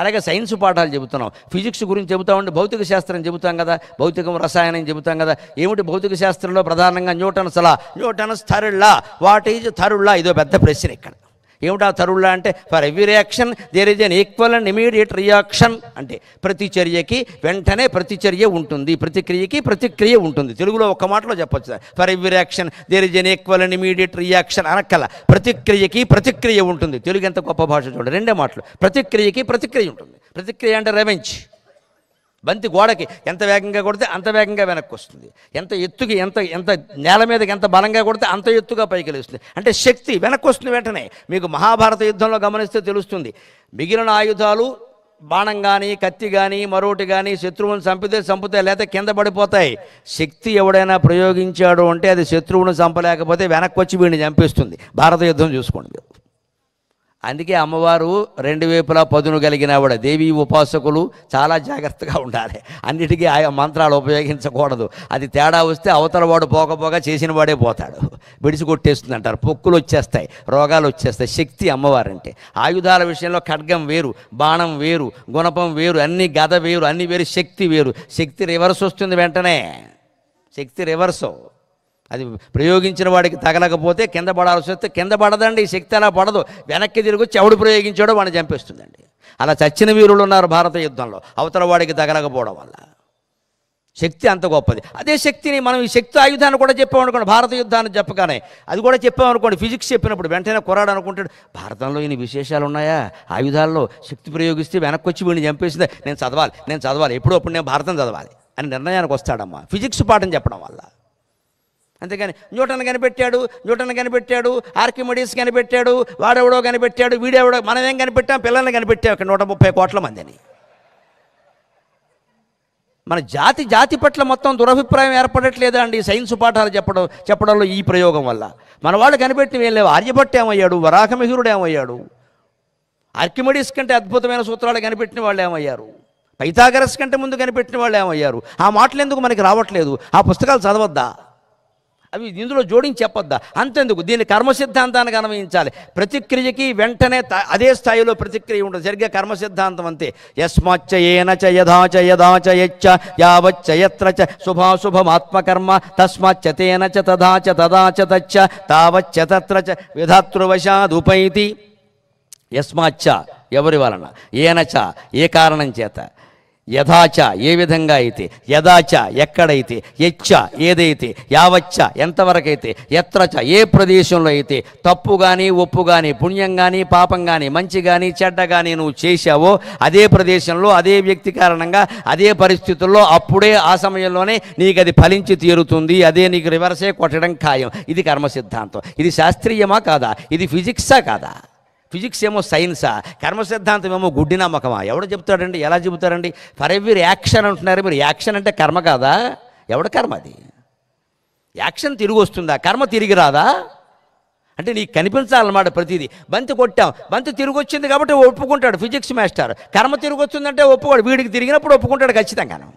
అలాగే సైన్స్ పాఠాలు చెబుతున్నాం, ఫిజిక్స్ గురించి చెబుతామంటే భౌతిక శాస్త్రం చెబుతాం కదా, భౌతికం రసాయనం చెబుతాం కదా. ఏమిటి భౌతిక శాస్త్రంలో ప్రధానంగా Newton's third law. What is third law? ఇదో పెద్ద ప్రశ్న ఇక్కడ. ఏమిటా థర్డ్ లా అంటే, for every reaction there is an equal and immediate reaction. అంటే ప్రతి చర్యకి వెంటనే ప్రతిచర్య ఉంటుంది, ప్రతిక్రియకి ప్రతిక్రియ ఉంటుంది. తెలుగులో ఒక్క మాటలో చెప్పొచ్చు, for every reaction there is an equal and immediate reaction అనక్కల. ప్రతిక్రియకి ప్రతిక్రియ ఉంటుంది. తెలుగు ఎంత గొప్ప భాష చూడండి, రెండే మాటలు. ప్రతిక్రియకి ప్రతిక్రియ ఉంటుంది. ప్రతిక్రియ అంటే రెవెంజ్. బంతి గోడకి ఎంత వేగంగా కొడితే అంత వేగంగా వెనక్కి వస్తుంది, ఎంత ఎత్తుకి ఎంత నేల మీదకి ఎంత బలంగా కొడితే అంత ఎత్తుగా పైకి లేస్తుంది. అంటే శక్తి వెనక్కి వస్తుంది వెంటనే. మీకు మహాభారత యుద్ధంలో గమనిస్తే తెలుస్తుంది, మిగిలిన ఆయుధాలు బాణం కానీ కత్తి కానీ మరొకటి కానీ శత్రువుని చంపితే లేకపోతే కింద పడిపోతాయి. శక్తి ఎవడైనా ప్రయోగించాడు అంటే అది శత్రువుని చంపలేకపోతే వెనక్కి వచ్చి వీడిని చంపేస్తుంది. భారత యుద్ధం చూసుకోండి. అందుకే అమ్మవారు రెండు వైపులా పదును కలిగిన ఆవిడ. దేవీ ఉపాసకులు చాలా జాగ్రత్తగా ఉండాలి, అన్నిటికీ ఆయా మంత్రాలు ఉపయోగించకూడదు. అది తేడా వస్తే అవతల వాడు పోకపోగా చేసిన వాడే పోతాడు, విడిచి కొట్టేస్తుంది అంటారు. పొక్కులు వచ్చేస్తాయి, రోగాలు వచ్చేస్తాయి. శక్తి అమ్మవారంటే. ఆయుధాల విషయంలో ఖడ్గం వేరు, బాణం వేరు, గుణపం వేరు, అన్ని గద వేరు, అన్ని వేరు. శక్తి వేరు. శక్తి రివర్స్ వస్తుంది వెంటనే. శక్తి రివర్స్. అది ప్రయోగించిన వాడికి తగలకపోతే కింద పడాల్సి వస్తే కింద పడదండి. శక్తి అలా పడదు, వెనక్కి తిరిగి వచ్చి ఎవడు ప్రయోగించాడో వాడిని చంపేస్తుందండి. అలా చచ్చిన వీరులు ఉన్నారు భారత యుద్ధంలో, అవతల వాడికి తగలకపోవడం వల్ల. శక్తి అంత గొప్పది. అదే శక్తిని మనం ఈ శక్తి ఆయుధాన్ని కూడా చెప్పామనుకోండి, భారత యుద్ధాన్ని చెప్పగానే అది కూడా చెప్పామనుకోండి. ఫిజిక్స్ చెప్పినప్పుడు వెంటనే కుర్రాడు అనుకుంటాడు, భారతంలో ఇన్ని విశేషాలు ఉన్నాయా, ఆయుధాల్లో శక్తి ప్రయోగిస్తే వెనక్కి వచ్చి వీడిని చంపేసిందే, నేను చదవాలి ఎప్పుడప్పుడు నేను భారతం చదవాలి అని నిర్ణయానికి వస్తాడమ్మా ఫిజిక్స్ పాఠం చెప్పడం వల్ల. అంతేగాని న్యూటన్ కనిపెట్టాడు, ఆర్కిమిడీస్ కనిపెట్టాడు, వాడెవడో కనిపెట్టాడు, వీడెవడో, మనం ఏం కనిపెట్టాం, పిల్లల్ని కనిపెట్టాం ఇక్కడ 130 కోట్ల మందిని. మన జాతి పట్ల మొత్తం దురభిప్రాయం ఏర్పడట్లేదా అండి సైన్స్ పాఠాలు చెప్పడంలో ఈ ప్రయోగం వల్ల? మన వాళ్ళు కనిపెట్టిన ఏం లేవు. ఆర్యభట్టు ఏమయ్యాడు, వరాహమిహిరుడు ఏమయ్యాడు, ఆర్కిమిడీస్ కంటే అద్భుతమైన సూత్రాలు కనిపెట్టిన వాళ్ళు ఏమయ్యారు, పైథాగరస్ కంటే ముందు కనిపెట్టిన వాళ్ళు ఏమయ్యారు? ఆ మాటలు ఎందుకు మనకి రావట్లేదు? ఆ పుస్తకాలు చదవద్దా? అవి ఇందులో జోడించి చెప్పొద్దా? అంతెందుకు, దీన్ని కర్మసిద్ధాంతానికి అన్వయించాలి. ప్రతిక్రియకి వెంటనే అదే స్థాయిలో ప్రతిక్రియ ఉంటుంది. సరిగ్గా కర్మసిద్ధాంతం అంతే. యస్మాచ్చ ఏనచ యథాచ యచ్చ యావచ్చ యత్ర చ శుభాశుభమాత్మకర్మ తస్మాచ్చ తేనచ తదాచ తచ్చ తావచ్చ తత్ర చ విధాతృవశాదుపైతి. యస్మాచ్చ ఎవరి వలన, ఏనచ ఏ కారణం చేత, యథాచ ఏ విధంగా అయితే, యదాచ ఎక్కడైతే, యచ్చ ఏదైతే, యావచ్చ ఎంతవరకైతే, యత్రచ ఏ ప్రదేశంలో అయితే తప్పు కానీ ఒప్పు కానీ పుణ్యం కానీ పాపం కానీ మంచి కానీ చెడ్డ కానీ నువ్వు చేశావో అదే ప్రదేశంలో అదే వ్యక్తి కారణంగా అదే పరిస్థితుల్లో అప్పుడే ఆ సమయంలోనే నీకు అది ఫలించి తీరుతుంది. అదే నీకు రివర్సే కొట్టడం ఖాయం. ఇది కర్మ సిద్ధాంతం. ఇది శాస్త్రీయమా కాదా? ఇది ఫిజిక్సా కాదా? ఫిజిక్స్ ఏమో సైన్సా, కర్మ సిద్ధాంతం ఏమో గుడ్డి నమ్మకమా? ఎవడు చెప్తాడండి, ఎలా చెబుతారండి? ఫర్ ఎవ్రీ యాక్షన్ అంటున్నారు మీరు. యాక్షన్ అంటే కర్మ కాదా? ఎవడ కర్మ అది? యాక్షన్ తిరిగి వస్తుందా, కర్మ తిరిగి రాదా? అంటే నీకు కనిపించాలన్నమాట ప్రతిదీ. బంతి కొట్టాం, బంతి తిరిగి వచ్చింది కాబట్టి ఒప్పుకుంటాడు ఫిజిక్స్ మాస్టర్. కర్మ తిరిగి వచ్చిందంటే ఒప్పుకోడు. వీడికి తిరిగినప్పుడు ఒప్పుకుంటాడు ఖచ్చితంగాను.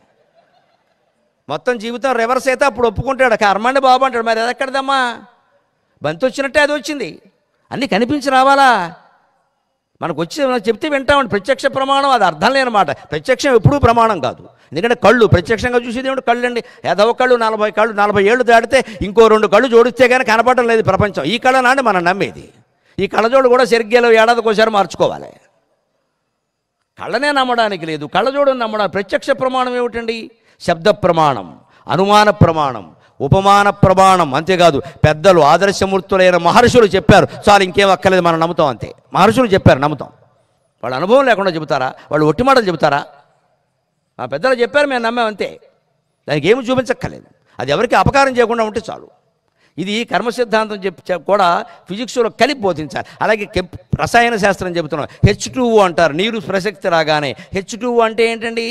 మొత్తం జీవితం రివర్స్ అయితే అప్పుడు ఒప్పుకుంటాడు. కర్మ అంటే బాబు అంటాడు. మరి అది ఎక్కడదమ్మా? బంతి వచ్చినట్టే అది వచ్చింది, అన్నీ కనిపించి రావాలా? మనకు వచ్చి చెప్తే వింటామండి. ప్రత్యక్ష ప్రమాణం అది అర్థం లేనమాట. ప్రత్యక్షం ఎప్పుడూ ప్రమాణం కాదు. ఎందుకంటే కళ్ళు ప్రత్యక్షంగా చూసేది ఏమిటి? కళ్ళు అండి. ఏదో కళ్ళు 40 ఏళ్ళు దాటితే ఇంకో 2 కళ్ళు జోడిస్తే కానీ కనపడడం లేదు ప్రపంచం. ఈ కళ నాండి మనం నమ్మేది. ఈ కళ్ళజోడు కూడా సరిగ్గా ఏడాదికోసారి మార్చుకోవాలి. కళ్ళనే నమ్మడానికి లేదు, కళ్ళజోడుని నమ్మడానికి. ప్రత్యక్ష ప్రమాణం ఏమిటండి? శబ్ద ప్రమాణం, అనుమాన ప్రమాణం, ఉపమాన ప్రమాణం. అంతేకాదు పెద్దలు ఆదర్శమూర్తులైన మహర్షులు చెప్పారు, చాలు ఇంకేం అక్కర్లేదు, మనం నమ్ముతాం అంతే. మహర్షులు చెప్పారు, నమ్ముతాం. వాళ్ళు అనుభవం లేకుండా చెబుతారా? వాళ్ళు ఒట్టి మాటలు చెబుతారా? మా పెద్దలు చెప్పారు, మేము నమ్మాం అంతే. దానికి ఏమి చూపించక్కర్లేదు. అది ఎవరికి అపకారం చేయకుండా ఉంటే చాలు. ఇది కర్మ సిద్ధాంతం కూడా ఫిజిక్స్లో కలిపి బోధించాలి. అలాగే రసాయన శాస్త్రం చెబుతున్నాం. H2O అంటారు. నీరు ప్రసక్తి రాగానే H2O అంటే ఏంటండి?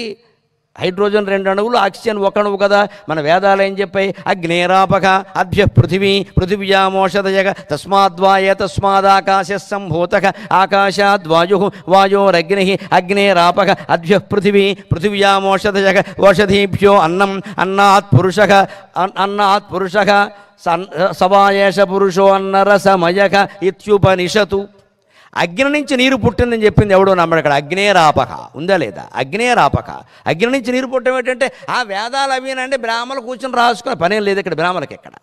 హైడ్రోజన్ 2 అణువులు, ఆక్సిజన్ 1 అణువు కదా. మన వేదాలు ఏం చెప్పాయి? అగ్నేరాపక అభ్య పృథివ్యామోషదయగ తస్మాద్వాయ తస్మాదాకాశ సంభూతక ఆకాశాద్వాయు వాయోరగ్ని అగ్నేరాపక అభ్య పృథివ్యామోషదయగ ఓషధీభ్యో అన్నాత్ పురుషః సవాయేష పురుషో అన్నరసమయక ఇత్యుపనిషతు. అగ్ని నుంచి నీరు పుట్టిందని చెప్పింది ఎవడో నమ్మడు. అక్కడ అగ్నేరాపక ఉందా లేదా? అగ్నేరాపక, అగ్ని నుంచి నీరు పుట్టడం ఏంటంటే ఆ వేదాలు అవినంటే బ్రాహ్మణులు కూర్చొని రాసుకునే పనేం లేదు ఇక్కడ బ్రాహ్మణులకి. ఎక్కడ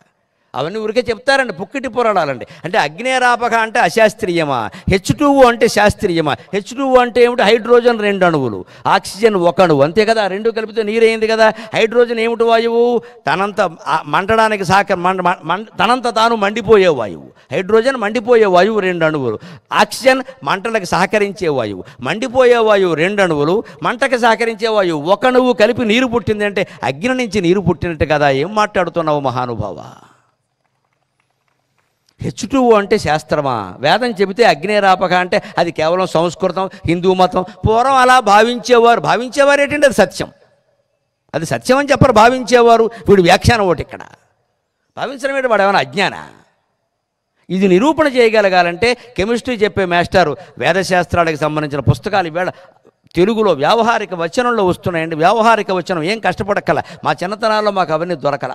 అవన్నీ ఊరికే చెప్తారండి, పుక్కిటి పురాణాలండి. అంటే అగ్నేరాపక అంటే అశాస్త్రీయమా, H2O అంటే శాస్త్రీయమా? H2O అంటే ఏమిటి? హైడ్రోజన్ 2 అణువులు, ఆక్సిజన్ 1 అణువు, అంతే కదా. రెండు కలిపితే నీరైంది కదా. హైడ్రోజన్ ఏమిటి? వాయువు. తనంత మంటడానికి తనంత తాను మండిపోయే వాయువు. హైడ్రోజన్ మండిపోయే వాయువు 2 అణువులు. ఆక్సిజన్ మంటలకు సహకరించే వాయువు. మండిపోయే వాయువు 2 అణువులు, మంటకు సహకరించే వాయువు 1 అణువు కలిపి నీరు పుట్టింది అంటే అగ్ని నుంచి నీరు పుట్టినట్టు కదా. ఏం మాట్లాడుతున్నావు మహానుభావ? H2O అంటే శాస్త్రమా? వేదం చెబితే అగ్నేరాపక అంటే అది కేవలం సంస్కృతం, హిందూ మతం. పూర్వం అలా భావించేవారు ఏంటంటే అది సత్యం. అది సత్యం అని చెప్పరు, భావించేవారు. వీడు వ్యాఖ్యానం ఒకటి ఇక్కడ. భావించడం ఏంటి? వాడు ఏమైనా అజ్ఞాన? ఇది నిరూపణ చేయగలగాలంటే కెమిస్ట్రీ చెప్పే మాస్టారు వేదశాస్త్రాలకు సంబంధించిన పుస్తకాలు ఈవేళ తెలుగులో వ్యావహారిక వచనంలో వస్తున్నాయండి. వ్యావహారిక వచనం ఏం కష్టపడక్కల. మా చిన్నతనాల్లో మాకు అవన్నీ దొరకల,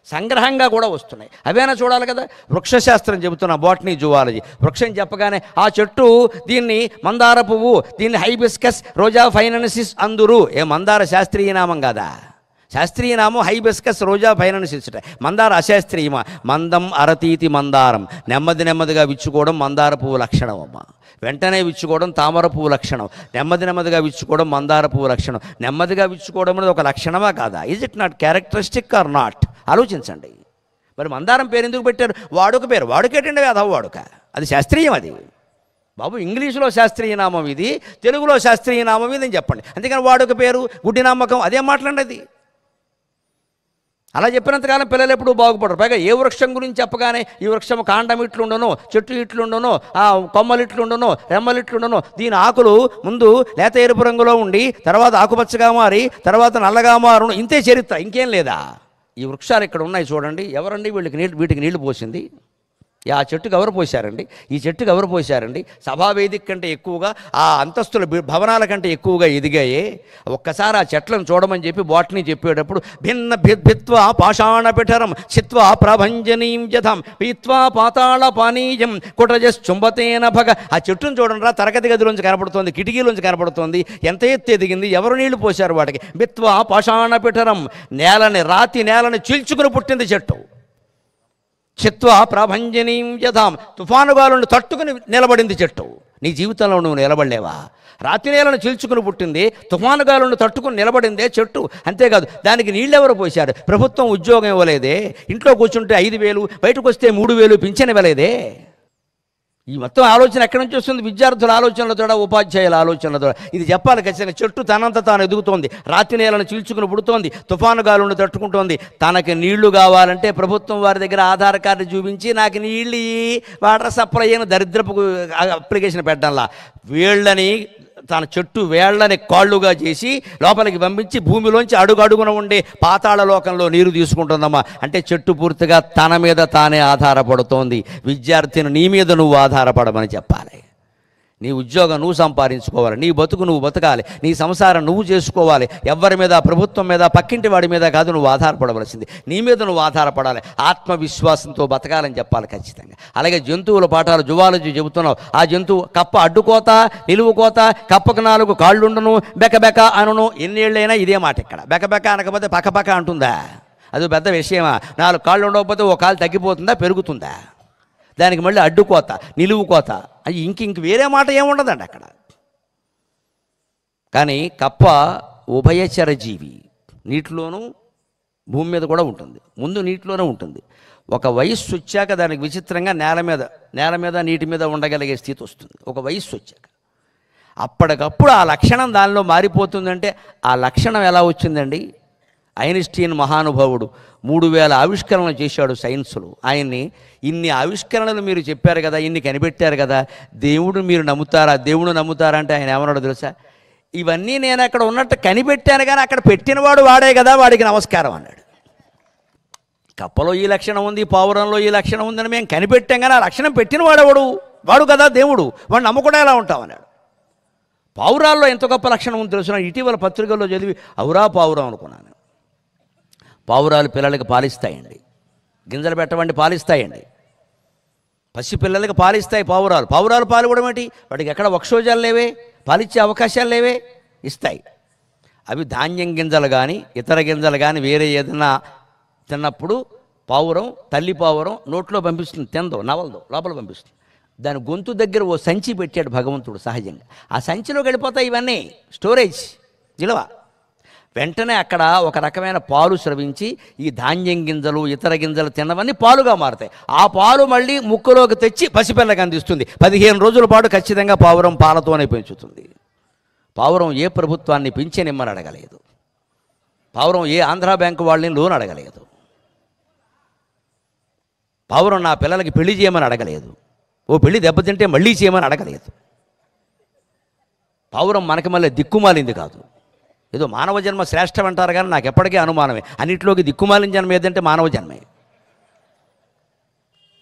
సంగ్రహంగా కూడా వస్తున్నాయి. అవైనా చూడాలి కదా. వృక్షశాస్త్రం చెబుతున్నా, బాటనీ జువాలజీ. వృక్షం చెప్పగానే ఆ చెట్టు దీన్ని మందార పువ్వు, దీన్ని హైబిస్కస్ రోజా ఫైనెన్సిస్ అందురు. ఏ మందార శాస్త్రీయ నామం కాదా? శాస్త్రీయ నామం హైబిస్కస్ రోజా ఫైనెన్సిస్. మందార అశాస్త్రీయమా? మందం అరతీతి మందారం. నెమ్మదిగా విచ్చుకోవడం మందార పువ్వు లక్షణం అమ్మ. వెంటనే విచ్చుకోవడం తామర పువ్వు లక్షణం. నెమ్మదిగా విచ్చుకోవడం మందార పువ్వు లక్షణం. నెమ్మదిగా విచ్చుకోవడం అనేది ఒక లక్షణమా కాదా? Is it not characteristic or not? ఆలోచించండి. మరి మందారం పేరు ఎందుకు పెట్టారు? వాడుక పేరు. వాడుకేటండి అధవ వాడుక. అది శాస్త్రీయం. అది బాబు ఇంగ్లీషులో శాస్త్రీయ నామం ఇది, తెలుగులో శాస్త్రీయ నామం ఇది అని చెప్పండి. అంతేకాని వాడుక పేరు, గుడ్డి నమ్మకం అదేం మాట్లాడండి. అది అలా చెప్పినంతకాలం పిల్లలు ఎప్పుడు బాగుపడరు. పైగా ఏ వృక్షం గురించి చెప్పగానే ఈ వృక్షం కాండం ఇట్లుండను, చెట్టు ఇట్లుండను, కొమ్మలు ఇట్లుండను, రెమ్మలు ఇట్లుండను, దీని ఆకులు ముందు లేత ఎరుపు రంగులో ఉండి తర్వాత ఆకుపచ్చగా మారి తర్వాత నల్లగా మారును, ఇంతే చరిత్ర, ఇంకేం లేదా? ఈ వృక్షాలు ఇక్కడ ఉన్నాయి చూడండి. ఎవరండి వీటికి నీళ్లు పోసింది? ఆ చెట్టుకు ఎవరు పోశారండి? ఈ చెట్టుకు ఎవరు పోశారండి? సభావేదిక కంటే ఎక్కువగా, ఆ అంతస్తుల భవనాల కంటే ఎక్కువగా ఎదిగాయే. ఒక్కసారి ఆ చెట్లను చూడమని చెప్పి బాటనీ చెప్పేటప్పుడు భిన్న భిత్వా పాషాణ పిఠరం చిత్వా ప్రభంజనీం జథం పీత్వా పాతాళ పానీయం కుటజశ్చుంబతేన భగ. ఆ చెట్టును చూడండి రా, తరగతి గదిలోంచి కనపడుతోంది, కిటికీలోంచి కనపడుతోంది. ఎంత ఎత్తు ఎదిగింది, ఎవరు నీళ్లు పోశారు వాటికి? భిత్వా పాషాణ పిఠరం, రాతి నేలని చీల్చుకుని పుట్టింది చెట్టు. చిత్వా ప్రభంజనీం యథాం, తుఫాను గాలులను తట్టుకుని నిలబడింది చెట్టు. నీ జీవితంలో నువ్వు నిలబడలేవా? రాతి నేలను చీల్చుకుని పుట్టింది, తుఫాను గాలులను తట్టుకుని నిలబడిందే చెట్టు. అంతేకాదు, దానికి నీళ్ళెవరు పోశారు? ప్రభుత్వం ఉద్యోగం ఇవ్వలేదే. ఇంట్లో కూర్చుంటే 5,000, బయటకు వస్తే 3,000 పింఛన్ ఇవ్వలేదే. ఈ మొత్తం ఆలోచన ఎక్కడి నుంచి వస్తుంది? విద్యార్థుల ఆలోచనలతో, ఉపాధ్యాయుల ఆలోచనలతో. ఇది చెప్పాలి ఖచ్చితంగా. చెట్టు తనంత తాను ఎదుగుతోంది, రాతి నేలను చీల్చుకుని పుడుతోంది, తుఫాను గాలులను తట్టుకుంటోంది. తనకి నీళ్లు కావాలంటే ప్రభుత్వం వారి దగ్గర ఆధార్ కార్డు చూపించి నాకు నీళ్ళు వాటర్ సప్లై అయిన దరిద్రపు అప్లికేషన్ పెట్టడంలా వీళ్ళని తన చెట్టు వేళ్లని కాళ్ళుగా చేసి లోపలికి పంపించి భూమిలోంచి అడుగడుగున ఉండే పాతాళ లోకంలో నీరు తీసుకుంటుందమ్మా. అంటే చెట్టు పూర్తిగా తన మీద తానే ఆధారపడుతోంది. విద్యార్థిని నీ మీద నువ్వు ఆధారపడమని చెప్పాలి. నీ ఉద్యోగం నువ్వు సంపాదించుకోవాలి, నీ బతుకు నువ్వు బతకాలి, నీ సంసారం నువ్వు చేసుకోవాలి. ఎవరి మీద, ప్రభుత్వం మీద, పక్కింటి వాడి మీద కాదు నువ్వు ఆధారపడవలసింది. నీ మీద నువ్వు ఆధారపడాలి. ఆత్మవిశ్వాసంతో బతకాలని చెప్పాలి ఖచ్చితంగా. అలాగే జంతువుల పాఠాలు జువాలజీ చెబుతున్నావు. ఆ జంతువు కప్ప అడ్డుకోత, నిలువు కోత, కప్పకు 4 కాళ్ళుండును, బెకబెక అనును. ఎన్నేళ్ళైనా ఇదే మాట ఇక్కడ. బెకబెక అనకపోతే పక్కపక్క అంటుందా? అది పెద్ద విషయమా? 4 కాళ్ళు ఉండకపోతే ఒక కాలు తగ్గిపోతుందా, పెరుగుతుందా? దానికి మళ్ళీ అడ్డుకోత, నిలువు కోత, అది ఇంక వేరే మాట ఏముండదండి అక్కడ. కానీ కప్ప ఉభయచర జీవి, నీటిలోనూ భూమి మీద కూడా ఉంటుంది. ముందు నీటిలోనే ఉంటుంది. ఒక వయస్సు వచ్చాక దానికి విచిత్రంగా నేల మీద నీటి మీద ఉండగలిగే స్థితి వస్తుంది. ఒక వయస్సు వచ్చాక అప్పటికప్పుడు ఆ లక్షణం దానిలో మారిపోతుందంటే ఆ లక్షణం ఎలా వచ్చిందండి? ఐన్స్టీన్ మహానుభావుడు 3000 ఆవిష్కరణలు చేశాడు సైన్స్లో. ఆయన్ని ఇన్ని ఆవిష్కరణలు మీరు చెప్పారు కదా, ఇన్ని కనిపెట్టారు కదా, దేవుడు మీరు నమ్ముతారా, దేవుడు నమ్ముతారా అంటే ఆయన ఏమన్నాడో తెలుసా? ఇవన్నీ నేను అక్కడ ఉన్నట్టు కనిపెట్టాను కానీ అక్కడ పెట్టినవాడు వాడే కదా, వాడికి నమస్కారం అన్నాడు. కప్పలో ఈ లక్షణం ఉంది, పావురంలో ఈ లక్షణం ఉందని మేము కనిపెట్టాం కానీ ఆ లక్షణం పెట్టినవాడు వాడు కదా దేవుడు, వాడు నమ్మకుండా ఎలా ఉంటామన్నాడు. పావురాల్లో ఎంత గొప్ప లక్షణం ఉంది తెలుసు. ఇటీవల పత్రికల్లో చదివి అవురా పావురం అనుకున్నాను. పావురాలు పిల్లలకి పాలిస్తాయండి, గింజలు పెట్టవండి పాలిస్తాయండి. పసిపిల్లలకి పాలిస్తాయి పావురాలు. పావురాలు పాలు కూడా ఏంటి, వాటికి ఎక్కడ వక్షోజాలు లేవే, పాలిచ్చే అవకాశాలు లేవే, ఇస్తాయి. అవి ధాన్యం గింజలు కానీ ఇతర గింజలు కానీ వేరే ఏదైనా తిన్నప్పుడు పావురం, తల్లి పావురం నోట్లో పంపిస్తుంది, తిందో నవలదో లోపల పంపిస్తుంది. దాని గొంతు దగ్గర ఓ సంచి పెట్టాడు భగవంతుడు సహజంగా. ఆ సంచిలోకి వెళ్ళిపోతాయి ఇవన్నీ, స్టోరేజ్ నిలవ. వెంటనే అక్కడ ఒక రకమైన పాలు స్రవించి ఈ ధాన్యం గింజలు ఇతర గింజలు తిన్నవన్నీ పాలుగా మారుతాయి. ఆ పాలు మళ్ళీ ముక్కులోకి తెచ్చి పసిపిల్లకి అందిస్తుంది. 15 రోజుల పాటు ఖచ్చితంగా పావురం పాలతోనే పెంచుతుంది. పావురం ఏ ప్రభుత్వాన్ని పెంచనిమ్మని అడగలేదు. పావురం ఏ ఆంధ్రా బ్యాంకు వాళ్ళని లోన్ అడగలేదు. పావురం నా పిల్లలకి పెళ్లి చేయమని అడగలేదు. ఓ పెళ్లి దెబ్బతింటే మళ్ళీ చేయమని అడగలేదు. పావురం మనకి మళ్ళీ దిక్కుమాలింది కాదు. ఏదో మానవ జన్మ శ్రేష్టం అంటారు కానీ నాకు ఎప్పటికీ అనుమానమే. అన్నింటిలోకి దిక్కుమాలిన జన్మ ఏదంటే మానవ జన్మే.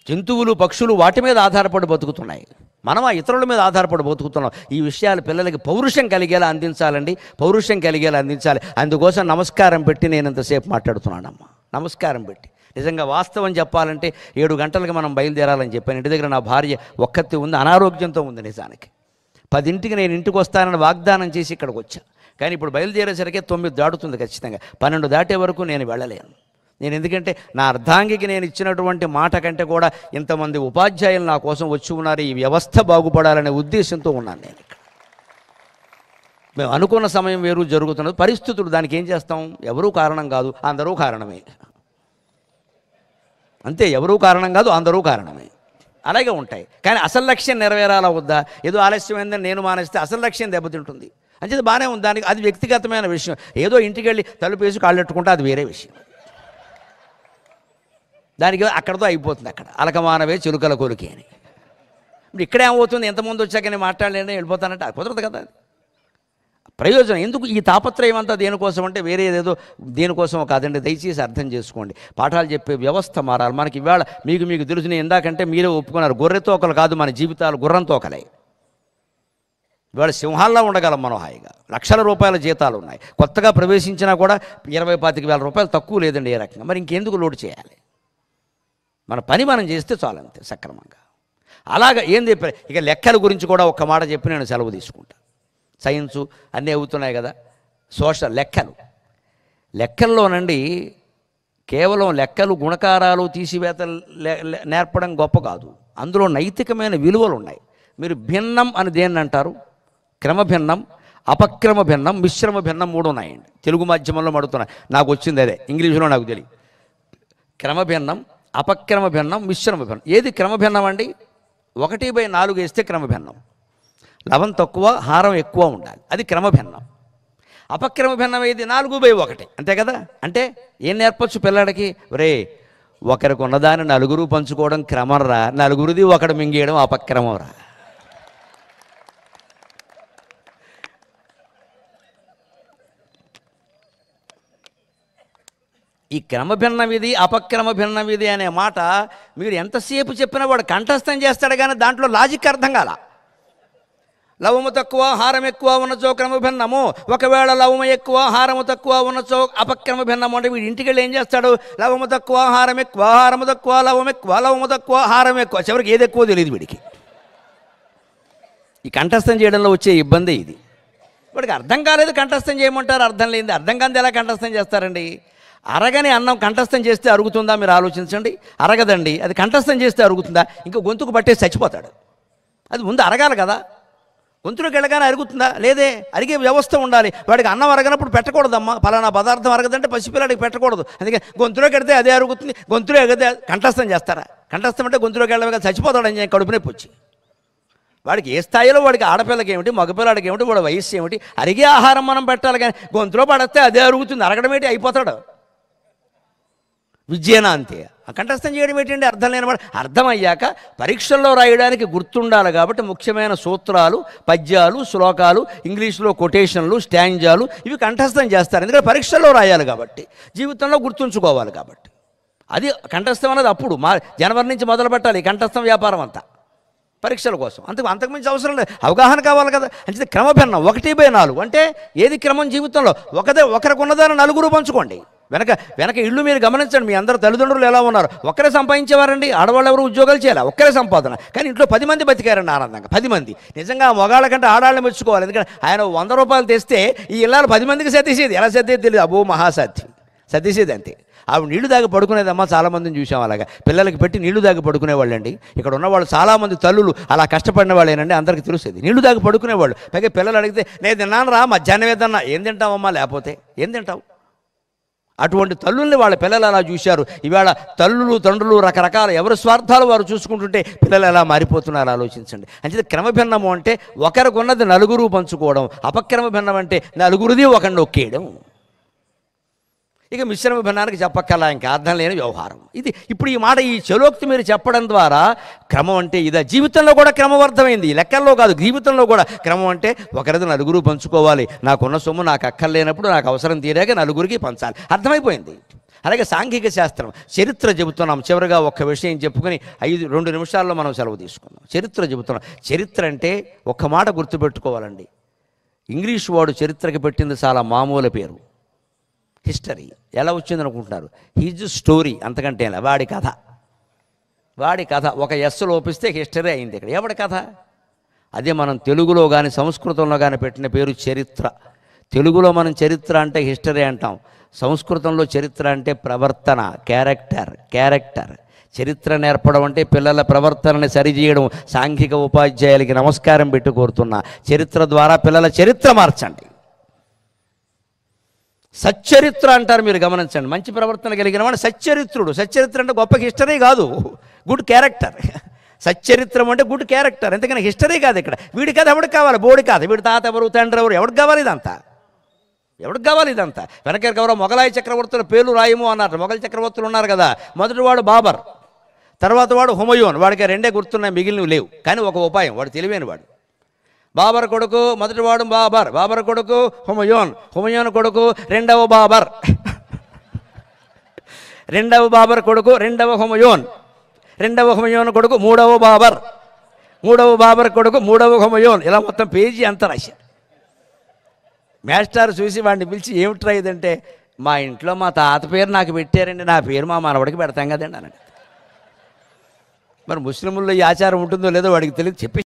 జంతువులు పక్షులు వాటి మీద ఆధారపడి బతుకుతున్నాయి, మనం ఆ ఇతరుల మీద ఆధారపడి బతుకుతున్నాం. ఈ విషయాలు పిల్లలకి పౌరుషం కలిగేలా అందించాలండి, పౌరుషం కలిగేలా అందించాలి. అందుకోసం నమస్కారం పెట్టి నేను ఇంతసేపు మాట్లాడుతున్నానమ్మా. నమస్కారం పెట్టి నిజంగా వాస్తవం చెప్పాలంటే 7 గంటలకు మనం బయలుదేరాలని చెప్పాను. ఇంటి దగ్గర నా భార్య ఒక్కతి ఉంది, అనారోగ్యంతో ఉంది. నిజానికి 10ంటికి నేను ఇంటికి వస్తానని వాగ్దానం చేసి ఇక్కడికి వచ్చా. కానీ ఇప్పుడు బయలుదేరేసరికి 9 దాటుతుంది ఖచ్చితంగా. 12 దాటే వరకు నేను వెళ్ళలేను. నేను ఎందుకంటే నా అర్ధాంగికి నేను ఇచ్చినటువంటి మాట కంటే కూడా ఇంతమంది ఉపాధ్యాయులు నా కోసం వచ్చి ఉన్నారు. ఈ వ్యవస్థ బాగుపడాలనే ఉద్దేశంతో ఉన్నాను నేను ఇక్కడ. మేము అనుకున్న సమయం వేరు జరుగుతున్నది, పరిస్థితులు దానికి ఏం చేస్తాం. ఎవరూ కారణం కాదు, అందరూ కారణమే. అంతే, ఎవరూ కారణం కాదు, అందరూ కారణమే. అలాగే ఉంటాయి. కానీ అసలు లక్ష్యం నెరవేరాలా వద్దా? ఏదో ఆలస్యమైందని నేను మానేస్తే అసలు లక్ష్యం దెబ్బతింటుంది. అంచేది బాగానే ఉంది. దానికి అది వ్యక్తిగతమైన విషయం. ఏదో ఇంటికి వెళ్ళి తలుపు వేసి కాళ్ళెట్టుకుంటే అది వేరే విషయం. దానికి అక్కడతో అయిపోతుంది. అక్కడ అలకమానవే చిలుకల కొలికి అని. ఇప్పుడు ఇక్కడే ఏమవుతుంది, ఎంతమంది వచ్చాక నేను మాట్లాడలేని వెళ్ళిపోతానంటే అది కుదరదు కదా. అది ప్రయోజనం ఎందుకు? ఈ తాపత్రయం అంతా దేనికోసం అంటే వేరే ఏదేదో దేనికోసం కాదండి. దయచేసి అర్థం చేసుకోండి. పాఠాలు చెప్పే వ్యవస్థ మారాలి. మనకి ఇవాళ మీకు తెలుసు, నేను ఇందాకంటే మీరే ఒప్పుకున్నారు, గొర్రె తోకలు కాదు మన జీవితాలు, గుర్రం తోకలే. ఇవాళ సింహాల్లో ఉండగలం మనం హాయిగా. లక్షల రూపాయల జీతాలు ఉన్నాయి. కొత్తగా ప్రవేశించినా కూడా 20-25 వేల రూపాయలు తక్కువ లేదండి ఏ రకంగా. మరి ఇంకెందుకు లోటు చేయాలి? మన పని మనం చేస్తే చాలంతే సక్రమంగా. అలాగా ఏంది ఇక లెక్కల గురించి కూడా ఒక్క మాట చెప్పి నేను సెలవు తీసుకుంటా. సైన్సు అన్నీ అవుతున్నాయి కదా, సోషల్ లెక్కల్లోనండి కేవలం లెక్కలు గుణకారాలు తీసివేతలు నేర్పడం గొప్ప కాదు. అందులో నైతికమైన విలువలు ఉన్నాయి. మీరు భిన్నం అని దేన్ని అంటారు? క్రమభిన్నం, అపక్రమ భిన్నం, మిశ్రమ భిన్నం 3 ఉన్నాయండి. తెలుగు మాధ్యమంలో మడుతున్నాయి, నాకు వచ్చింది అదే, ఇంగ్లీషులో నాకు తెలియదు. క్రమభిన్నం, అపక్రమ భిన్నం, మిశ్రమ భిన్నం. ఏది క్రమభిన్నం అండి? 1/4 వేస్తే క్రమభిన్నం. లవం తక్కువ హారం ఎక్కువ ఉండాలి, అది క్రమభిన్నం. అపక్రమ భిన్నం ఏది? 4/1, అంతే కదా. అంటే ఏం నేర్పచ్చు పిల్లాడికి? రే, ఒకరికి ఉన్నదాన్ని నలుగురు పంచుకోవడం క్రమం రా, నలుగురిది ఒకడు మింగేయడం అపక్రమం రా. ఈ క్రమభిన్న విధి అపక్రమ భిన్న విధి అనే మాట మీరు ఎంతసేపు చెప్పినా వాడు కంఠస్థం చేస్తాడు, కానీ దాంట్లో లాజిక్ అర్థం కాల. లవము తక్కువ హారం ఎక్కువ ఉన్నచో క్రమభిన్నము, ఒకవేళ లవము ఎక్కువ హారము తక్కువ ఉన్నచో అపక్రమ భిన్నము. అంటే వీడు ఇంటికి వెళ్ళి ఏం చేస్తాడు? లవము తక్కువ హారం ఎక్కువ, హారము తక్కువ లవం ఎక్కువ, లవము తక్కువ హారం ఎక్కువ, చివరికి ఏది ఎక్కువ తెలియదు వీడికి. ఈ కంఠస్థం చేయడంలో వచ్చే ఇబ్బంది ఇది. వాడికి అర్థం కాలేదు, కంఠస్థం చేయమంటారు, అర్థం లేనిది. అర్థం కానిది ఎలా కంఠస్థం చేస్తారండి? అరగని అన్నం కంఠస్థం చేస్తే అరుగుతుందా? మీరు ఆలోచించండి. అరగదండి. అది కంఠస్థం చేస్తే అరుగుతుందా? ఇంకా గొంతుకు పట్టేసి చచ్చిపోతాడు. అది ముందు అరగాలి కదా. గొంతులోకి వెళ్ళగానే అరుగుతుందా? లేదే. అరిగే వ్యవస్థ ఉండాలి. వాడికి అన్నం అరగనప్పుడు పెట్టకూడదమ్మా, పలానా పదార్థం అరగదంటే పసిపిల్లాడికి పెట్టకూడదు. అందుకే గొంతులోకి వెడితే అదే అరుగుతుంది, గొంతులో ఎగదే కంఠస్థం చేస్తారా? కంఠస్థం అంటే గొంతులోకి వెళ్ళగా చచ్చిపోతాడు అని కడుపు నొప్పి వచ్చి. వాడికి ఏ స్థాయిలో, వాడికి ఆడపిల్లకి ఏమిటి, మగపిల్లాడికి ఏమిటి, వాడి వయస్సు ఏమిటి, అరిగే ఆహారం మనం పెట్టాలి. కానీ గొంతులో పడితే అదే అరుగుతుంది, అరగడం ఏంటి, అయిపోతాడు. విద్యేనా అంతే. కంఠస్థం చేయడం ఏంటంటే అర్థం లేనివాడు. అర్థమయ్యాక పరీక్షల్లో రాయడానికి గుర్తుండాలి కాబట్టి ముఖ్యమైన సూత్రాలు, పద్యాలు, శ్లోకాలు, ఇంగ్లీష్లో కొటేషన్లు, స్టాంజాలు ఇవి కంఠస్థం చేస్తారు. ఎందుకంటే పరీక్షల్లో రాయాలి కాబట్టి, జీవితంలో గుర్తుంచుకోవాలి కాబట్టి. అది కంఠస్థం అనేది అప్పుడు జనవరి నుంచి మొదలు పెట్టాలి కంఠస్థం వ్యాపారం అంతా పరీక్షల కోసం. అంతకుమించి అవసరం లేదు, అవగాహన కావాలి కదా. అంటే క్రమభిన్నం 1/4 అంటే ఏది క్రమం జీవితంలో? ఒకరికి ఉన్నదాన్ని నలుగురు పంచుకోండి. వెనక వెనక ఇళ్ళు మీరు గమనించండి, మీ అందరు తల్లిదండ్రులు ఎలా ఉన్నారు? ఒక్కరే సంపాదించేవారండి, ఆడవాళ్ళు ఎవరు ఉద్యోగాలు చేయాలి, ఒక్కరే సంపాదన. కానీ ఇంట్లో 10 మంది బతికారండి ఆనందంగా, 10 మంది. నిజంగా మగాళ్ళ కంటే ఆడాళ్ళని మెచ్చుకోవాలి. ఎందుకంటే ఆయన 100 రూపాయలు తెస్తే ఈ ఇళ్ళాలు 10 మందికి సర్దేసేది. ఎలా సర్దేది తెలియదు, అబ్బో మహాసాధ్యం, సర్దేసేది అంతే. ఆవిడ నీళ్లు దాగి పడుకునేదమ్మా, చాలామందిని చూసాం అలాగా. పిల్లలకి పెట్టి నీళ్లు దాగి పడుకునేవాళ్ళండి. ఇక్కడ ఉన్నవాళ్ళు చాలామంది తల్లులు అలా కష్టపడిన వాళ్ళేనండి, అందరికీ తెలుస్తుంది. నీళ్లు దాగి పడుకునేవాళ్ళు. పైగా పిల్లలు అడిగితే నేను తిన్నాను రా, మధ్యాహ్నం ఏదన్నా, ఏం తింటావమ్మా, లేకపోతే ఏం తింటావు? అటువంటి తల్లుల్ని వాళ్ళ పిల్లలు అలా చూశారు. ఇవాళ తల్లులు తండ్రులు రకరకాల ఎవరి స్వార్థాలు వారు చూసుకుంటుంటే పిల్లలు ఎలా మారిపోతున్నారు ఆలోచించండి. అంటే క్రమభిన్నము అంటే ఒకరికున్నది నలుగురు పంచుకోవడం, అపక్రమ భిన్నం అంటే నలుగురిది ఒకరిని నొక్కేయడం. ఇక మిశ్రమ భిన్నానికి చెప్పక్కర్లా, ఇంకా అర్థం లేని వ్యవహారం ఇది. ఇప్పుడు ఈ మాట, ఈ చలోక్తి మీరు చెప్పడం ద్వారా క్రమం అంటే ఇదా? జీవితంలో కూడా క్రమబద్ధమైంది, లెక్కల్లో కాదు, జీవితంలో కూడా క్రమం అంటే ఒకరిది నలుగురు పంచుకోవాలి. నాకున్న సొమ్ము నాకు అక్కర్లేనప్పుడు నాకు అవసరం తీరాక నలుగురికి పంచాలి, అర్థమైపోయింది. అలాగే సాంఘిక శాస్త్రం, చరిత్ర చెబుతున్నాం. చివరిగా ఒక్క విషయం చెప్పుకొని 2 నిమిషాల్లో మనం సెలవు తీసుకుందాం. చరిత్ర చెబుతున్నాం. చరిత్ర అంటే ఒక్క మాట గుర్తుపెట్టుకోవాలండి, ఇంగ్లీష్ వాడు చరిత్రకి పెట్టింది చాలా మామూలు పేరు, హిస్టరీ. ఎలా వచ్చింది అనుకుంటున్నారు? హిజ్ స్టోరీ, అంతకంటే వాడి కథ. వాడి కథ ఒక ఎస్ లోపిస్తే హిస్టరీ అయింది. ఇక్కడ ఎవడి కథ? అదే మనం తెలుగులో కానీ సంస్కృతంలో కానీ పెట్టిన పేరు చరిత్ర. తెలుగులో మనం చరిత్ర అంటే హిస్టరీ అంటాం, సంస్కృతంలో చరిత్ర అంటే ప్రవర్తన, క్యారెక్టర్. చరిత్ర నేర్పడం అంటే పిల్లల ప్రవర్తనని సరిచేయడం. సాంఘిక ఉపాధ్యాయులకి నమస్కారం పెట్టి కోరుతున్నా, చరిత్ర ద్వారా పిల్లల చరిత్ర మార్చండి. సచ్చరిత్ర అంటారు, మీరు గమనించండి. మంచి ప్రవర్తన కలిగిన వాడు సచ్చరిత్రుడు. సచ్చరిత్ర అంటే గొప్ప హిస్టరీ కాదు, గుడ్ క్యారెక్టర్. సచ్చరిత్రం అంటే గుడ్ క్యారెక్టర్. ఎందుకని హిస్టరీ కాదు ఇక్కడ. వీడి కథ ఎవరికి కావాలి? బోడి కాదు. వీడి తాత ఎవరు, తండ్రి ఎవరు, ఎవరికి కావాలి ఇదంతా? ఎవరికి కావాలి ఇదంతా? వెనకరికి ఎవరో మొఘలాయి చక్రవర్తుల పేర్లు రాయము అన్నారు. మొఘల్ చక్రవర్తులు ఉన్నారు కదా, మొదటి వాడు బాబర్, తర్వాత వాడు హుమయూన్. వాడికి 2 గుర్తున్నాయి, మిగిలినవి లేవు. కానీ ఒక ఉపాయం, వాడు తెలివైన వాడు. బాబర్ కొడుకు మొదటివాడు బాబర్, బాబర్ కొడుకు హుమయూన్, హుమయూన్ కొడుకు రెండవ బాబర్, రెండవ బాబర్ కొడుకు రెండవ హుమయూన్, రెండవ హుమయూన్ కొడుకు మూడవ బాబర్, మూడవ బాబర్ కొడుకు మూడవ హుమయూన్. ఇలా మొత్తం పేజీ అంతా రాశారు. మాస్టర్ చూసి వాడిని పిలిచి, ఏమిట్రా ఇదంటే, మా ఇంట్లో మా తాత పేరు నాకు పెట్టారండి, నా పేరు మా మనవడికి పెడతాం కదండి అన్నాడు. మరి ముస్లింల్లో ఈ ఆచారం ఉంటుందో లేదో వాడికి తెలియదు, చెప్పి